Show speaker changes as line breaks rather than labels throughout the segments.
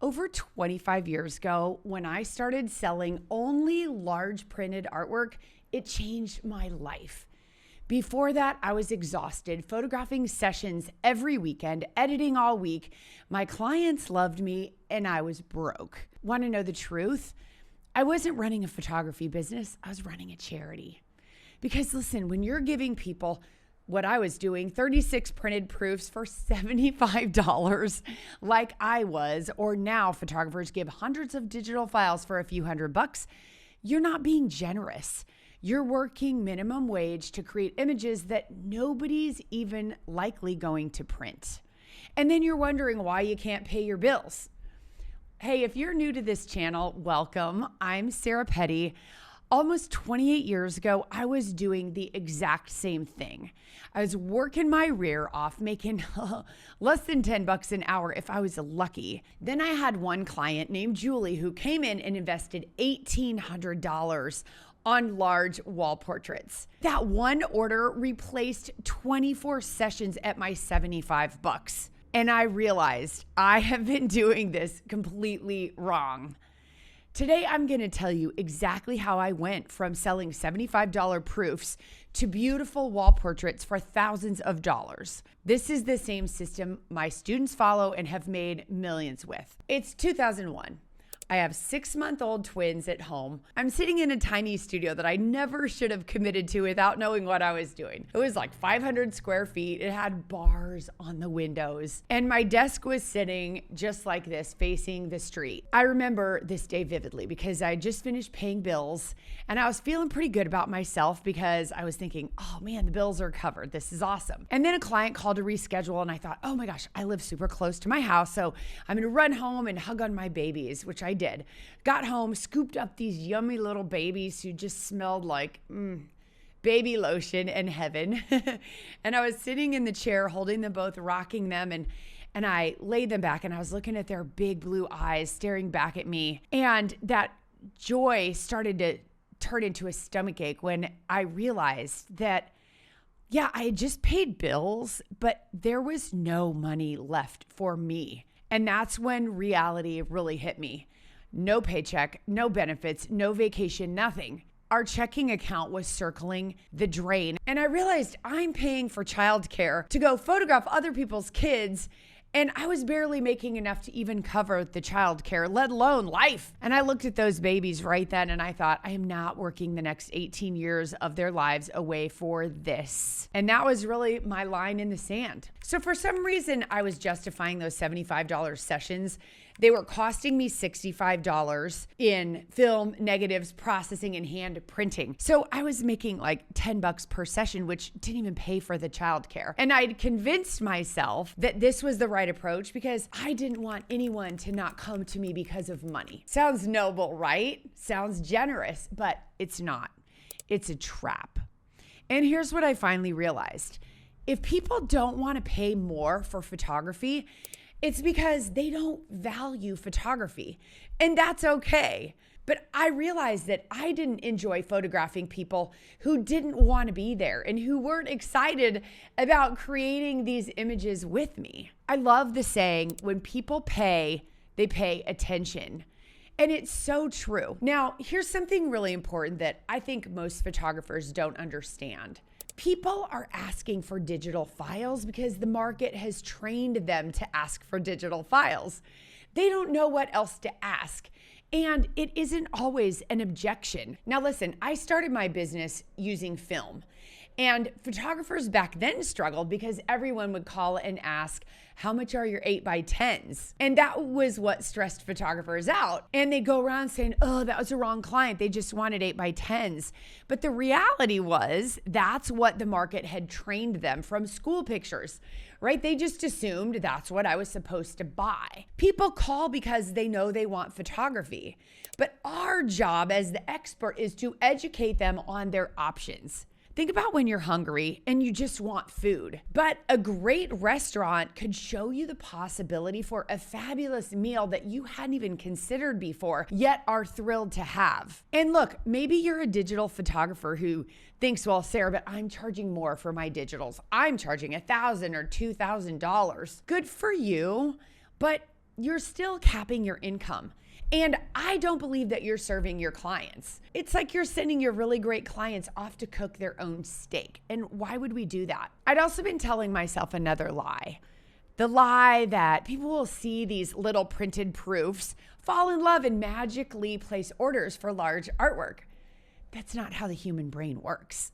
over 25 years ago, when I started selling only large printed artwork, it changed my life. Before that, I was exhausted, photographing sessions every weekend, editing all week. My clients loved me, and I was broke. Want to know the truth? I wasn't running a photography business. I was running a charity. Because listen, when you're giving people what I was doing, 36 printed proofs for $75 like I was, or now photographers give hundreds of digital files for a few $100, you're not being generous. You're working minimum wage to create images that nobody's even likely going to print. And then you're wondering why you can't pay your bills. Hey, if you're new to this channel, welcome. I'm Sarah Petty. Almost 28 years ago, I was doing the exact same thing. I was working my rear off, making less than $10 an hour if I was lucky. Then I had one client named Julie who came in and invested $1,800 on large wall portraits. That one order replaced 24 sessions at my $75. And I realized I have been doing this completely wrong. Today, I'm going to tell you exactly how I went from selling $75 proofs to beautiful wall portraits for thousands of dollars. This is the same system my students follow and have made millions with. It's 2001. I have 6-month-old twins at home. I'm sitting in a tiny studio that I never should have committed to without knowing what I was doing. It was like 500 square feet. It had bars on the windows. And my desk was sitting just like this, facing the street. I remember this day vividly because I just finished paying bills and I was feeling pretty good about myself because I was thinking, oh man, the bills are covered. This is awesome. And then a client called to reschedule and I thought, oh my gosh, I live super close to my house. So I'm gonna run home and hug on my babies, which I did. Got home, scooped up these yummy little babies who just smelled like baby lotion in heaven. And I was sitting in the chair holding them both, rocking them, and I laid them back and I was looking at their big blue eyes staring back at me. And that joy started to turn into a stomach ache when I realized that, yeah, I had just paid bills, but there was no money left for me. And that's when reality really hit me. No paycheck, no benefits, no vacation, nothing. Our checking account was circling the drain. And I realized I'm paying for childcare to go photograph other people's kids. And I was barely making enough to even cover the childcare, let alone life. And I looked at those babies right then and I thought, I am not working the next 18 years of their lives away for this. And that was really my line in the sand. So for some reason, I was justifying those $75 sessions. They were costing me $65 in film, negatives, processing, and hand printing. So I was making like $10 per session, which didn't even pay for the childcare. And I'd convinced myself that this was the right approach because I didn't want anyone to not come to me because of money. Sounds noble, right? Sounds generous, but it's not. It's a trap. And here's what I finally realized. If people don't want to pay more for photography, it's because they don't value photography, and that's okay. But I realized that I didn't enjoy photographing people who didn't want to be there and who weren't excited about creating these images with me. I love the saying, when people pay, they pay attention. And it's so true. Now, here's something really important that I think most photographers don't understand. People are asking for digital files because the market has trained them to ask for digital files. They don't know what else to ask. And it isn't always an objection. Now listen, I started my business using film. And photographers back then struggled because everyone would call and ask, how much are your 8x10s? And that was what stressed photographers out. And they go around saying, oh, that was the wrong client. They just wanted 8x10s. But the reality was that's what the market had trained them from school pictures, right? They just assumed that's what I was supposed to buy. People call because they know they want photography. But our job as the expert is to educate them on their options. Think about when you're hungry and you just want food, but a great restaurant could show you the possibility for a fabulous meal that you hadn't even considered before, yet are thrilled to have. And look, maybe you're a digital photographer who thinks, well, Sarah, but I'm charging more for my digitals. I'm charging $1,000 or $2,000. Good for you, but you're still capping your income. And I don't believe that you're serving your clients. It's like you're sending your really great clients off to cook their own steak. And why would we do that? I'd also been telling myself another lie. The lie that people will see these little printed proofs, fall in love, and magically place orders for large artwork. That's not how the human brain works.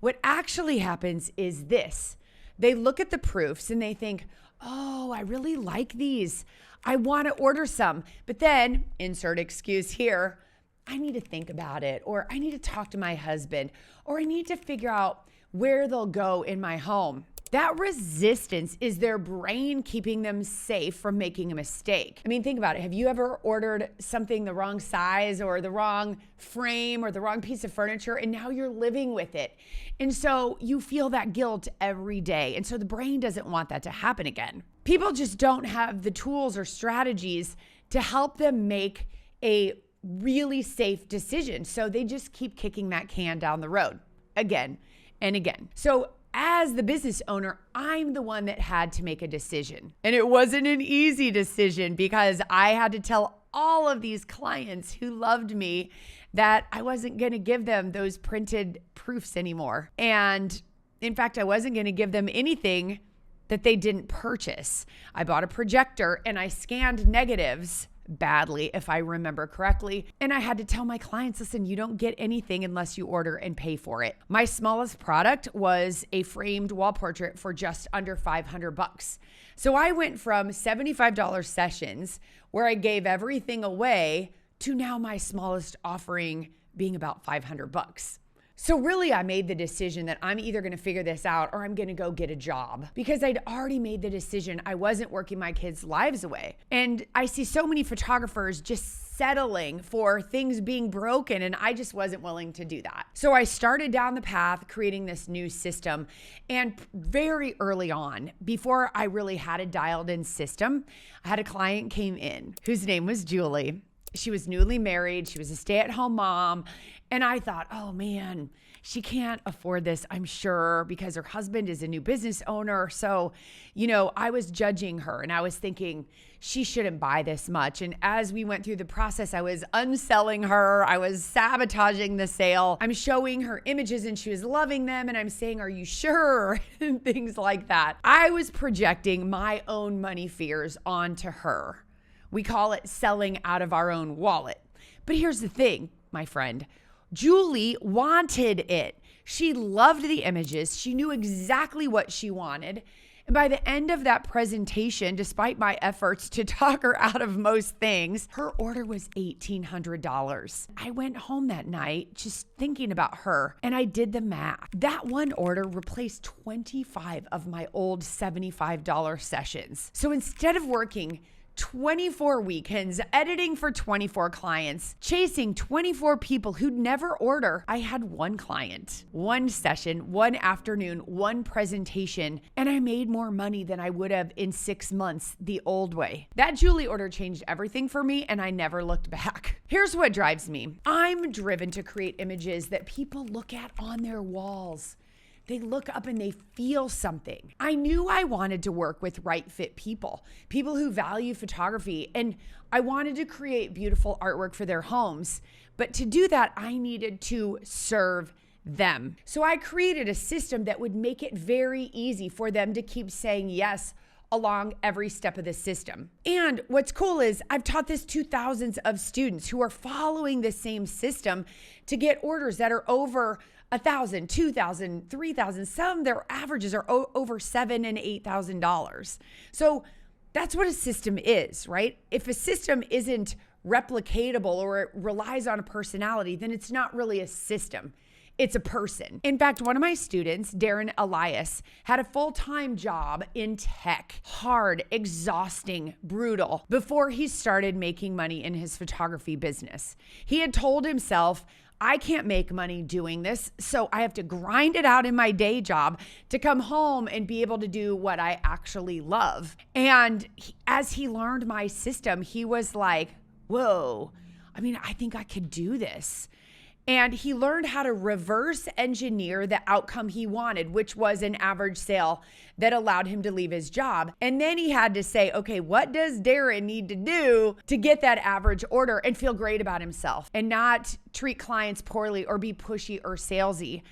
What actually happens is this. They look at the proofs and they think, oh, I really like these. I want to order some. But then, insert excuse here, I need to think about it, or I need to talk to my husband, or I need to figure out where they'll go in my home. That resistance is their brain keeping them safe from making a mistake. I mean, think about it. Have you ever ordered something the wrong size or the wrong frame or the wrong piece of furniture, and now you're living with it? And so you feel that guilt every day. And so the brain doesn't want that to happen again. People just don't have the tools or strategies to help them make a really safe decision. So they just keep kicking that can down the road again and again. So as the business owner, I'm the one that had to make a decision. And it wasn't an easy decision because I had to tell all of these clients who loved me that I wasn't going to give them those printed proofs anymore. And in fact, I wasn't going to give them anything that they didn't purchase. I bought a projector and I scanned negatives badly, if I remember correctly. And I had to tell my clients, listen, you don't get anything unless you order and pay for it. My smallest product was a framed wall portrait for just under $500. So I went from $75 sessions where I gave everything away to now my smallest offering being about $500. So really, I made the decision that I'm either going to figure this out or I'm going to go get a job, because I'd already made the decision I wasn't working my kids' lives away. And I see so many photographers just settling for things being broken, and I just wasn't willing to do that. So I started down the path creating this new system. And very early on, before I really had a dialed in system, I had a client came in whose name was Julie. She was newly married. She was a stay-at-home mom. And I thought, oh man, she can't afford this, I'm sure, because her husband is a new business owner. So, I was judging her and I was thinking she shouldn't buy this much. And as we went through the process, I was unselling her. I was sabotaging the sale. I'm showing her images and she was loving them. And I'm saying, are you sure? And things like that. I was projecting my own money fears onto her. We call it selling out of our own wallet. But here's the thing, my friend. Julie wanted it. She loved the images. She knew exactly what she wanted. And by the end of that presentation, despite my efforts to talk her out of most things, her order was $1,800. I went home that night just thinking about her, and I did the math. That one order replaced 25 of my old $75 sessions. So instead of working 24 weekends, editing for 24 clients, chasing 24 people who'd never order, I had one client, one session, one afternoon, one presentation, and I made more money than I would have in 6 months the old way. That Julie order changed everything for me, and I never looked back. Here's what drives me. I'm driven to create images that people look at on their walls. They look up and they feel something. I knew I wanted to work with right fit people who value photography, and I wanted to create beautiful artwork for their homes. But to do that, I needed to serve them. So I created a system that would make it very easy for them to keep saying yes along every step of the system. And what's cool is I've taught this to thousands of students who are following the same system to get orders that are over $1,000, $2,000, $3,000. Some their averages are over $7,000 and $8,000. So that's what a system is, right? If a system isn't replicatable or it relies on a personality, then it's not really a system. It's a person. In fact, one of my students, Darren Elias, had a full-time job in tech. Hard, exhausting, brutal, before he started making money in his photography business. He had told himself, I can't make money doing this, so I have to grind it out in my day job to come home and be able to do what I actually love. And as he learned my system, he was like, whoa, I think I could do this. And he learned how to reverse engineer the outcome he wanted, which was an average sale that allowed him to leave his job. And then he had to say, okay, what does Darren need to do to get that average order and feel great about himself and not treat clients poorly or be pushy or salesy?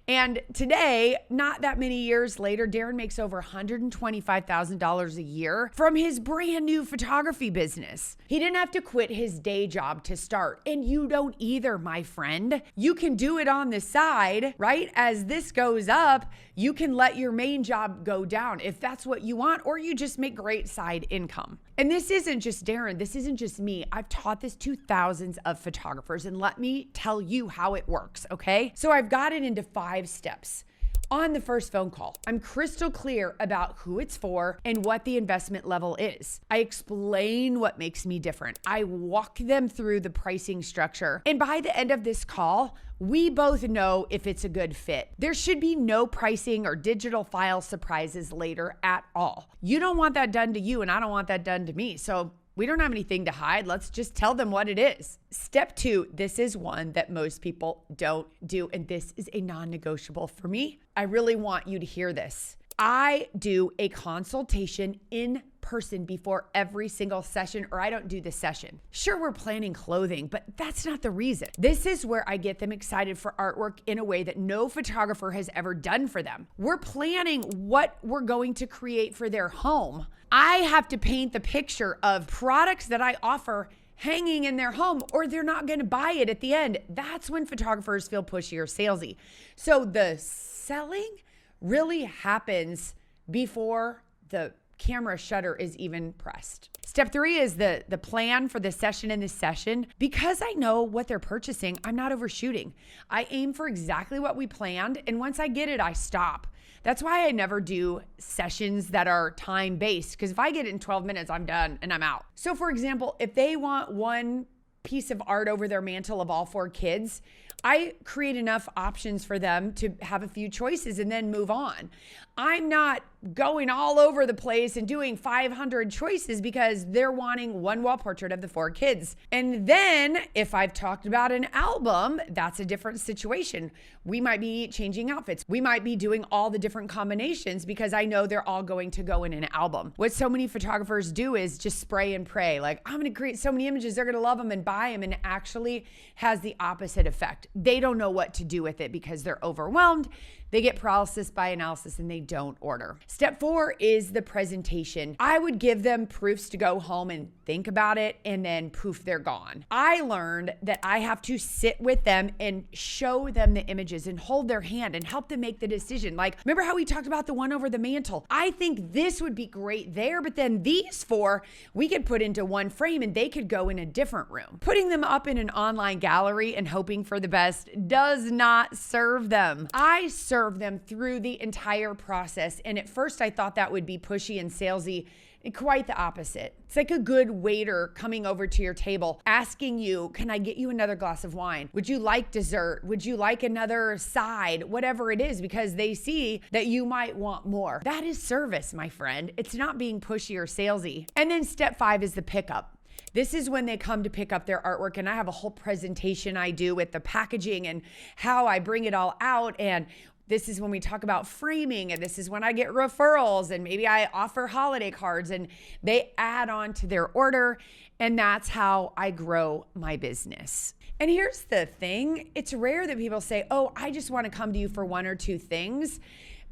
And today, not that many years later, Darren makes over $125,000 a year from his brand new photography business. He didn't have to quit his day job to start. And you don't either, my friend. You can do it on the side, right? As this goes up, you can let your main job go down if that's what you want, or you just make great side income. And this isn't just Darren. This isn't just me. I've taught this to thousands of photographers, and let me tell you how it works, okay? So I've got it into 5 steps. On the first phone call, I'm crystal clear about who it's for and what the investment level is. I explain what makes me different. I walk them through the pricing structure. And by the end of this call, we both know if it's a good fit. There should be no pricing or digital file surprises later at all. You don't want that done to you, and I don't want that done to me. So we don't have anything to hide. Let's just tell them what it is. Step 2, this is one that most people don't do, and this is a non-negotiable for me. I really want you to hear this. I do a consultation in person before every single session, or I don't do the session. Sure, we're planning clothing, but that's not the reason. This is where I get them excited for artwork in a way that no photographer has ever done for them. We're planning what we're going to create for their home. I have to paint the picture of products that I offer hanging in their home, or they're not going to buy it at the end. That's when photographers feel pushy or salesy. So the selling really happens before the camera shutter is even pressed. Step 3 is the plan for the session in the session. Because I know what they're purchasing, I'm not overshooting. I aim for exactly what we planned, and once I get it, I stop. That's why I never do sessions that are time-based, because if I get it in 12 minutes, I'm done and I'm out. So for example, if they want one piece of art over their mantle of all 4 kids, I create enough options for them to have a few choices and then move on. I'm not going all over the place and doing 500 choices because they're wanting one wall portrait of the 4 kids. And then if I've talked about an album, that's a different situation. We might be changing outfits. We might be doing all the different combinations because I know they're all going to go in an album. What so many photographers do is just spray and pray. Like, I'm going to create so many images, they're going to love them and buy them, and it actually has the opposite effect. They don't know what to do with it because they're overwhelmed. They get paralysis by analysis and they don't order. Step 4 is the presentation. I would give them proofs to go home and think about it, and then poof, they're gone. I learned that I have to sit with them and show them the images and hold their hand and help them make the decision. Like, remember how we talked about the one over the mantle? I think this would be great there, but then these 4 we could put into one frame and they could go in a different room. Putting them up in an online gallery and hoping for the best does not serve them. I serve them through the entire process. And at first I thought that would be pushy and salesy. Quite the opposite. It's like a good waiter coming over to your table asking you, can I get you another glass of wine? Would you like dessert? Would you like another side? Whatever it is, because they see that you might want more. That is service, my friend. It's not being pushy or salesy. And then step 5 is the pickup. This is when they come to pick up their artwork, and I have a whole presentation I do with the packaging and how I bring it all out. And this is when we talk about framing, and this is when I get referrals, and maybe I offer holiday cards, and they add on to their order. And that's how I grow my business. And here's the thing. It's rare that people say, oh, I just want to come to you for 1 or 2 things,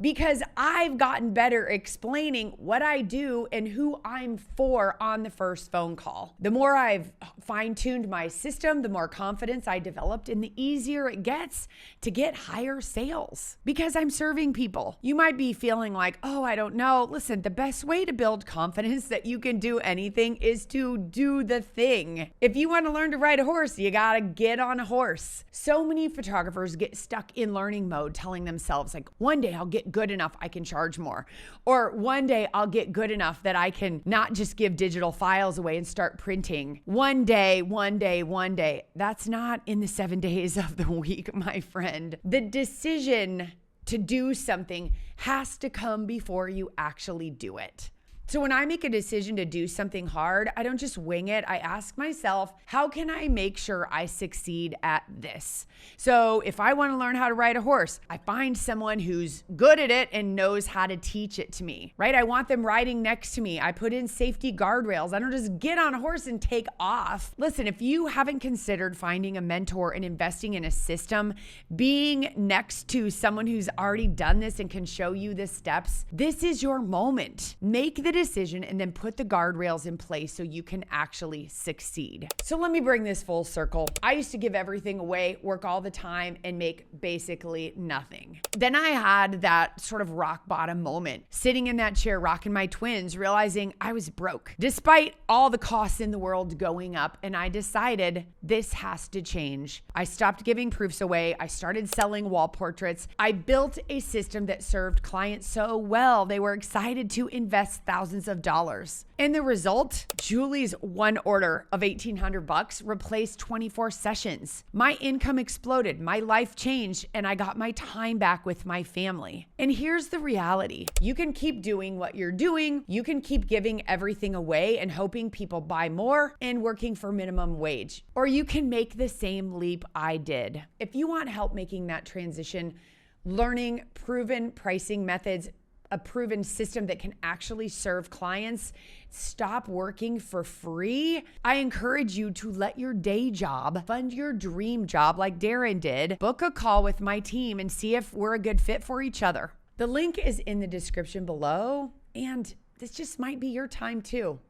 because I've gotten better explaining what I do and who I'm for on the first phone call. The more I've fine-tuned my system, the more confidence I developed, and the easier it gets to get higher sales because I'm serving people. You might be feeling like, oh, I don't know. Listen, the best way to build confidence that you can do anything is to do the thing. If you want to learn to ride a horse, you got to get on a horse. So many photographers get stuck in learning mode, telling themselves like, one day I'll get good enough I can charge more. Or one day I'll get good enough that I can not just give digital files away and start printing. One day. That's not in the 7 days of the week, my friend. The decision to do something has to come before you actually do it. So when I make a decision to do something hard, I don't just wing it. I ask myself, how can I make sure I succeed at this? So if I want to learn how to ride a horse, I find someone who's good at it and knows how to teach it to me, right? I want them riding next to me. I put in safety guardrails. I don't just get on a horse and take off. Listen, if you haven't considered finding a mentor and investing in a system, being next to someone who's already done this and can show you the steps, this is your moment. Make the decision and then put the guardrails in place so you can actually succeed. So let me bring this full circle. I used to give everything away, work all the time, and make basically nothing. Then I had that sort of rock bottom moment, sitting in that chair, rocking my twins, realizing I was broke despite all the costs in the world going up. And I decided this has to change. I stopped giving proofs away. I started selling wall portraits. I built a system that served clients so well, they were excited to invest thousands of dollars. And the result, Julie's one order of $1,800 replaced 24 sessions. My income exploded, my life changed, and I got my time back with my family. And here's the reality. You can keep doing what you're doing. You can keep giving everything away and hoping people buy more and working for minimum wage. Or you can make the same leap I did. If you want help making that transition, learning proven pricing methods, a proven system that can actually serve clients, stop working for free, I encourage you to let your day job fund your dream job like Darren did. Book a call with my team and see if we're a good fit for each other. The link is in the description below, and this just might be your time too.